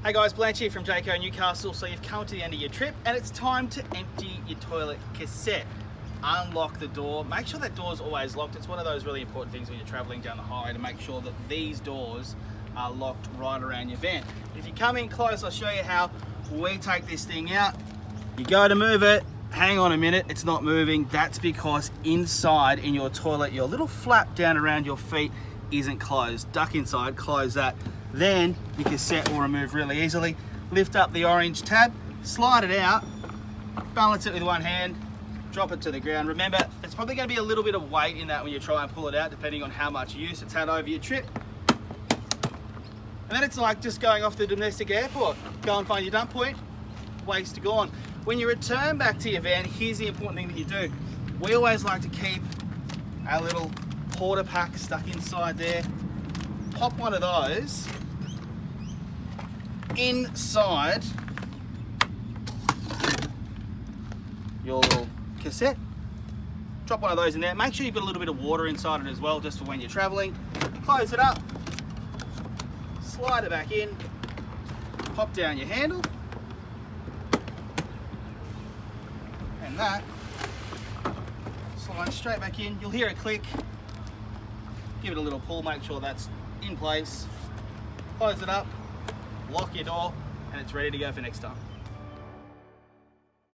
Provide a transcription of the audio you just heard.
Hey guys, Blanche here from Jayco, Newcastle. So you've come to the end of your trip and it's time to empty your toilet cassette. Unlock the door, make sure that door's always locked. It's one of those really important things when you're traveling down the highway to make sure that these doors are locked right around your van. If you come in close, I'll show you how we take this thing out. You go to move it, hang on a minute, it's not moving. That's because inside in your toilet, your little flap down around your feet isn't closed. Duck inside, close that. Then your cassette will remove really easily. Lift up the orange tab, slide it out, balance it with one hand, drop it to the ground. Remember, there's probably going to be a little bit of weight in that when you try and pull it out, depending on how much use it's had over your trip. And then it's like just going off the domestic airport. Go and find your dump point, waste gone. When you return back to your van, here's the important thing that you do. We always like to keep our little porta pack stuck inside there. Pop one of those inside your little cassette. Drop one of those in there. Make sure you've got a little bit of water inside it as well, just for when you're traveling. Close it up, slide it back in, pop down your handle, and that slides straight back in. You'll hear a click. Give it a little pull, make sure that's in place. Close it up, lock your door, and it's ready to go for next time.